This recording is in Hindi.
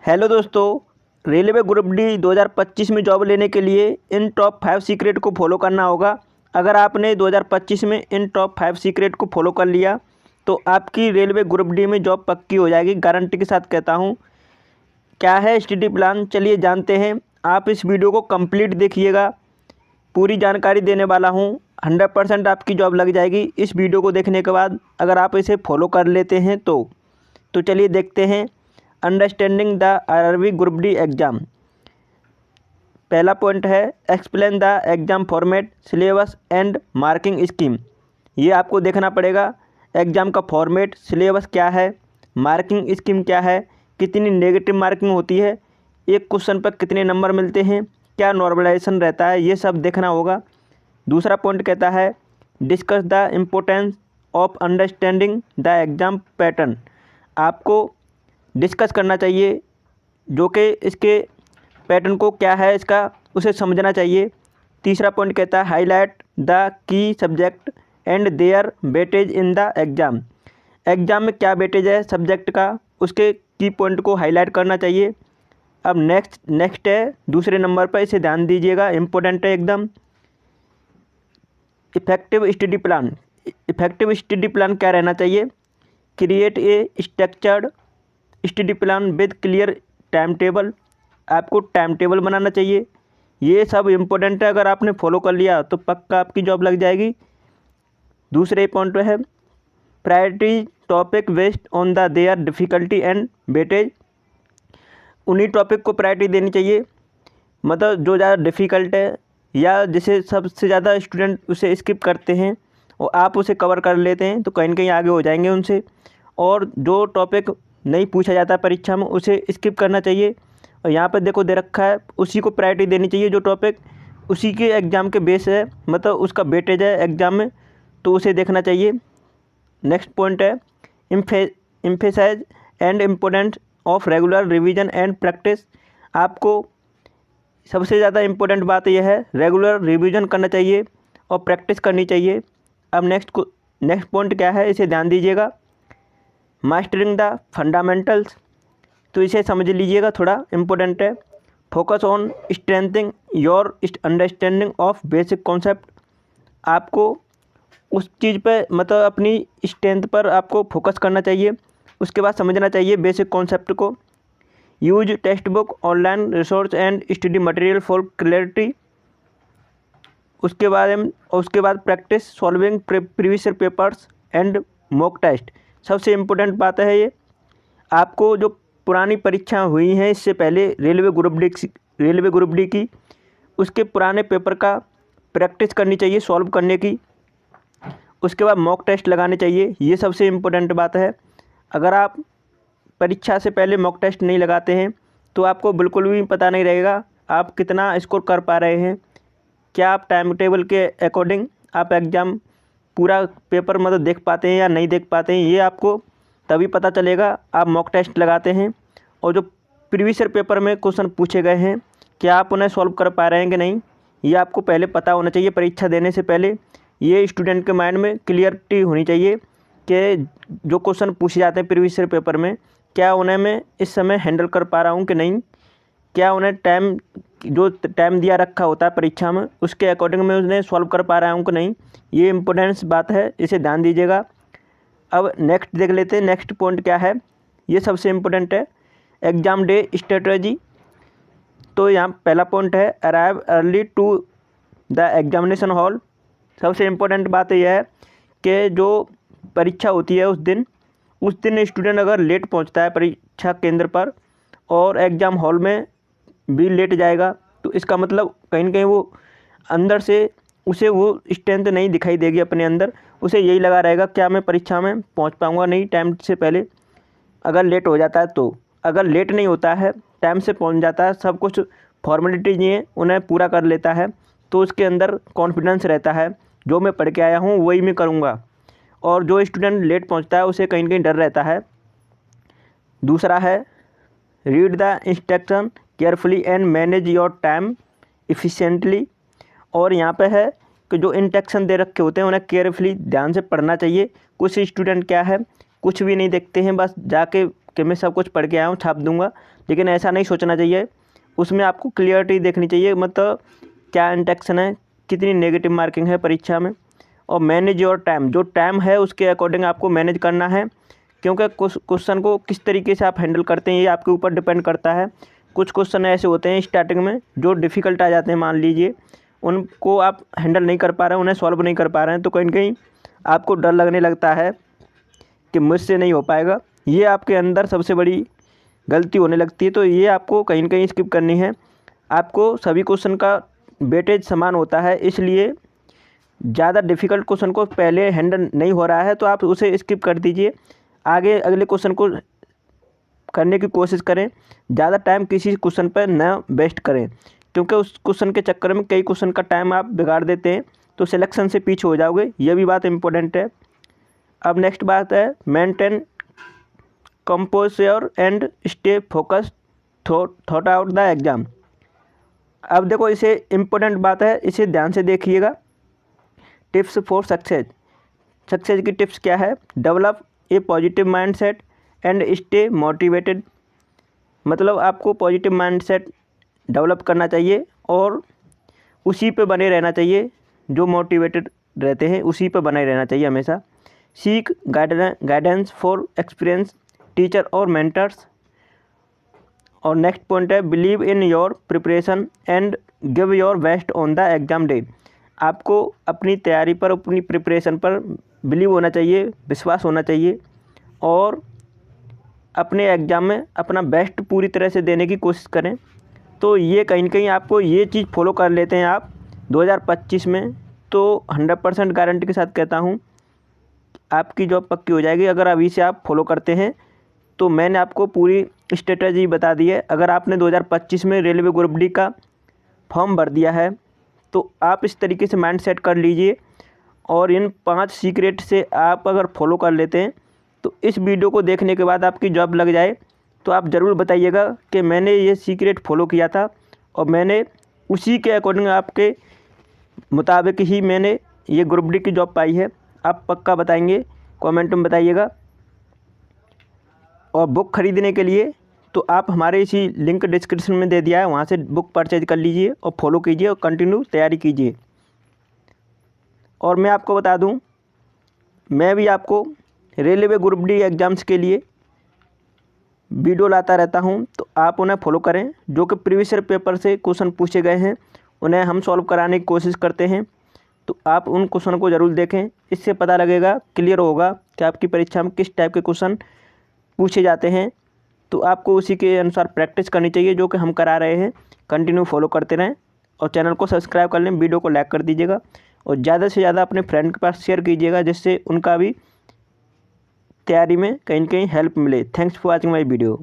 हेलो दोस्तों, रेलवे ग्रुप डी 2025 में जॉब लेने के लिए इन टॉप 5 सीक्रेट को फॉलो करना होगा। अगर आपने 2025 में इन टॉप 5 सीक्रेट को फॉलो कर लिया तो आपकी रेलवे ग्रुप डी में जॉब पक्की हो जाएगी, गारंटी के साथ कहता हूँ। क्या है स्टडी प्लान, चलिए जानते हैं। आप इस वीडियो को कंप्लीट देखिएगा, पूरी जानकारी देने वाला हूँ। 100% आपकी जॉब लग जाएगी इस वीडियो को देखने के बाद, अगर आप इसे फॉलो कर लेते हैं तो चलिए देखते हैं। Understanding the RRB group D exam. पहला पॉइंट है explain the exam format, syllabus and marking scheme. ये आपको देखना पड़ेगा। एग्ज़ाम का फॉर्मेट, सिलेबस क्या है, मार्किंग स्कीम क्या है, कितनी नेगेटिव मार्किंग होती है, एक क्वेश्चन पर कितने नंबर मिलते हैं, क्या नॉर्मलाइजेशन रहता है, ये सब देखना होगा। दूसरा पॉइंट कहता है discuss the importance of understanding the exam pattern. आपको डिस्कस करना चाहिए जो कि इसके पैटर्न को क्या है इसका, उसे समझना चाहिए। तीसरा पॉइंट कहता है highlight the key subject and their weightage in the exam. Exam में क्या वेटेज है सब्जेक्ट का, उसके की पॉइंट को हाईलाइट करना चाहिए। अब नेक्स्ट है दूसरे नंबर पर, इसे ध्यान दीजिएगा, इम्पोर्टेंट है एकदम। Effective study plan. Effective study plan क्या रहना चाहिए? Create a structured study plan with clear time table. आपको टाइम टेबल बनाना चाहिए। ये सब इम्पोर्टेंट है, अगर आपने फॉलो कर लिया तो पक्का आपकी जॉब लग जाएगी। दूसरे पॉइंट है priority topic based on the their difficulty and weightage. उन्हीं टॉपिक को प्रायोरिटी देनी चाहिए, मतलब जो ज़्यादा डिफ़िकल्ट है या जिसे सबसे ज़्यादा स्टूडेंट उसे स्किप करते हैं और आप उसे कवर कर लेते हैं तो कहीं ना कहीं आगे हो जाएंगे उनसे। और जो टॉपिक नहीं पूछा जाता परीक्षा में उसे स्किप करना चाहिए। और यहाँ पर देखो दे रखा है, उसी को प्रायोरिटी देनी चाहिए जो टॉपिक उसी के एग्ज़ाम के बेस है, मतलब उसका वेटेज है एग्ज़ाम में, तो उसे देखना चाहिए। नेक्स्ट पॉइंट है emphasize and importance of regular revision and practice. आपको सबसे ज़्यादा इम्पोर्टेंट बात यह है रेगुलर रिवीजन करना चाहिए और प्रैक्टिस करनी चाहिए। अब नेक्स्ट पॉइंट क्या है, इसे ध्यान दीजिएगा, मास्टरिंग द फंडामेंटल्स। तो इसे समझ लीजिएगा, थोड़ा इम्पोर्टेंट है। Focus on strengthening your understanding of basic concept. आपको उस चीज़ पर, मतलब अपनी स्ट्रेंथ पर आपको फोकस करना चाहिए, उसके बाद समझना चाहिए बेसिक कॉन्सेप्ट को। Use text book, online resource and study material for clarity. उसके बाद practice solving previous papers and mock test. सबसे इम्पोर्टेंट बात है ये, आपको जो पुरानी परीक्षाएं हुई हैं इससे पहले रेलवे ग्रुप डी की, उसके पुराने पेपर का प्रैक्टिस करनी चाहिए सॉल्व करने की। उसके बाद मॉक टेस्ट लगाने चाहिए, ये सबसे इम्पोर्टेंट बात है। अगर आप परीक्षा से पहले मॉक टेस्ट नहीं लगाते हैं तो आपको बिल्कुल भी पता नहीं रहेगा आप कितना स्कोर कर पा रहे हैं, क्या आप टाइम टेबल के अकॉर्डिंग आप एग्ज़ाम पूरा पेपर मतलब देख पाते हैं या नहीं देख पाते हैं। ये आपको तभी पता चलेगा आप मॉक टेस्ट लगाते हैं। और जो प्रीवियस ईयर पेपर में क्वेश्चन पूछे गए हैं क्या आप उन्हें सॉल्व कर पा रहे हैं कि नहीं, ये आपको पहले पता होना चाहिए परीक्षा देने से पहले। ये स्टूडेंट के माइंड में क्लियरिटी होनी चाहिए कि जो क्वेश्चन पूछे जाते हैं प्रीवियस ईयर पेपर में क्या उन्हें मैं इस समय हैंडल कर पा रहा हूँ कि नहीं, क्या उन्हें जो टाइम दिया रखा होता है परीक्षा में उसके अकॉर्डिंग मैं उन्हें सॉल्व कर पा रहा हूँ कि नहीं। ये इम्पोर्टेंस बात है, इसे ध्यान दीजिएगा। अब नेक्स्ट देख लेते हैं, नेक्स्ट पॉइंट क्या है, ये सबसे इम्पोर्टेंट है, एग्ज़ाम डे स्ट्रेटजी। तो यहाँ पहला पॉइंट है arrive early to the examination hall. सबसे इम्पोर्टेंट बात यह है कि जो परीक्षा होती है उस दिन स्टूडेंट अगर लेट पहुँचता है परीक्षा केंद्र पर और एग्ज़ाम हॉल में भी लेट जाएगा तो इसका मतलब कहीं ना कहीं वो अंदर से उसे वो स्ट्रेंथ नहीं दिखाई देगी अपने अंदर, उसे यही लगा रहेगा क्या मैं परीक्षा में पहुंच पाऊंगा नहीं टाइम से पहले। अगर लेट हो जाता है तो, अगर लेट नहीं होता है टाइम से पहुंच जाता है, सब कुछ फॉर्मेलिटीज ये उन्हें पूरा कर लेता है तो उसके अंदर कॉन्फिडेंस रहता है जो मैं पढ़ के आया हूँ वही मैं करूँगा। और जो स्टूडेंट लेट पहुँचता है उसे कहीं ना कहीं डर रहता है। दूसरा है read the instruction carefully and manage your time efficiently. और यहाँ पे है कि जो इंस्ट्रक्शन दे रखे होते हैं उन्हें केयरफुली ध्यान से पढ़ना चाहिए। कुछ स्टूडेंट क्या है कुछ भी नहीं देखते हैं, बस जाके कि मैं सब कुछ पढ़ के आया हूँ छाप दूंगा, लेकिन ऐसा नहीं सोचना चाहिए। उसमें आपको क्लियरिटी देखनी चाहिए, मतलब क्या इंटेक्शन है, कितनी नेगेटिव मार्किंग है परीक्षा में। और मैनेज योर टाइम, जो टाइम है उसके अकॉर्डिंग आपको मैनेज करना है, क्योंकि कुछ क्वेश्चन को किस तरीके से आप हैंडल करते हैं ये आपके ऊपर डिपेंड करता है। कुछ क्वेश्चन ऐसे होते हैं स्टार्टिंग में जो डिफ़िकल्ट आ जाते हैं, मान लीजिए उनको आप हैंडल नहीं कर पा रहे हैं, उन्हें सॉल्व नहीं कर पा रहे हैं, तो कहीं ना कहीं आपको डर लगने लगता है कि मुझसे नहीं हो पाएगा। ये आपके अंदर सबसे बड़ी गलती होने लगती है, तो ये आपको कहीं ना कहीं स्किप करनी है। आपको सभी क्वेश्चन का वेटेज समान होता है, इसलिए ज़्यादा डिफ़िकल्ट क्वेश्चन को पहले हैंडल नहीं हो रहा है तो आप उसे स्किप कर दीजिए, आगे अगले क्वेश्चन को करने की कोशिश करें। ज़्यादा टाइम किसी क्वेश्चन पर न वेस्ट करें, क्योंकि उस क्वेश्चन के चक्कर में कई क्वेश्चन का टाइम आप बिगाड़ देते हैं तो सिलेक्शन से पीछे हो जाओगे, यह भी बात इम्पोर्टेंट है। अब नेक्स्ट बात है maintain composer and stay focus thought out the exam. अब देखो इसे इम्पोर्टेंट बात है, इसे ध्यान से देखिएगा। टिप्स फॉर सक्सेस, सक्सेस की टिप्स क्या है? Develop a positive mindset and stay motivated, मतलब आपको पॉजिटिव माइंडसेट डेवलप करना चाहिए और उसी पे बने रहना चाहिए, जो मोटिवेटेड रहते हैं उसी पे बने रहना चाहिए हमेशा। Seek guidance for experience teacher और मेंटर्स। और नेक्स्ट पॉइंट है believe in your preparation and give your best on the exam day. आपको अपनी तैयारी पर, अपनी प्रिपरेशन पर बिलीव होना चाहिए, विश्वास होना चाहिए और अपने एग्ज़ाम में अपना बेस्ट पूरी तरह से देने की कोशिश करें। तो ये कहीं ना कहीं आपको ये चीज़ फॉलो कर लेते हैं आप 2025 में, तो 100% गारंटी के साथ कहता हूँ आपकी जॉब पक्की हो जाएगी अगर अभी से आप फॉलो करते हैं। तो मैंने आपको पूरी स्ट्रेटजी बता दी है। अगर आपने 2025 में रेलवे ग्रुप डी का फॉर्म भर दिया है तो आप इस तरीके से माइंड सेट कर लीजिए और इन 5 सीक्रेट से आप अगर फॉलो कर लेते हैं तो इस वीडियो को देखने के बाद आपकी जॉब लग जाए तो आप ज़रूर बताइएगा कि मैंने ये सीक्रेट फॉलो किया था और मैंने उसी के अकॉर्डिंग आपके मुताबिक ही मैंने ये ग्रुप डी की जॉब पाई है। आप पक्का बताएंगे, कमेंट में बताइएगा। और बुक खरीदने के लिए तो आप हमारे इसी लिंक डिस्क्रिप्शन में दे दिया है, वहाँ से बुक परचेज कर लीजिए और फॉलो कीजिए और कंटिन्यू तैयारी कीजिए। और मैं आपको बता दूं, मैं भी आपको रेलवे ग्रुप डी एग्ज़ाम्स के लिए वीडियो लाता रहता हूं, तो आप उन्हें फॉलो करें। जो कि प्रीवियस ईयर पेपर से क्वेश्चन पूछे गए हैं उन्हें हम सॉल्व कराने की कोशिश करते हैं, तो आप उन क्वेश्चन को ज़रूर देखें। इससे पता लगेगा, क्लियर होगा कि आपकी परीक्षा में किस टाइप के क्वेश्चन पूछे जाते हैं। तो आपको उसी के अनुसार प्रैक्टिस करनी चाहिए जो कि हम करा रहे हैं। कंटिन्यू फॉलो करते रहें और चैनल को सब्सक्राइब कर लें, वीडियो को लाइक कर दीजिएगा और ज़्यादा से ज़्यादा अपने फ्रेंड के पास शेयर कीजिएगा, जिससे उनका भी तैयारी में कहीं ना कहीं हेल्प मिले। Thanks for watching my video.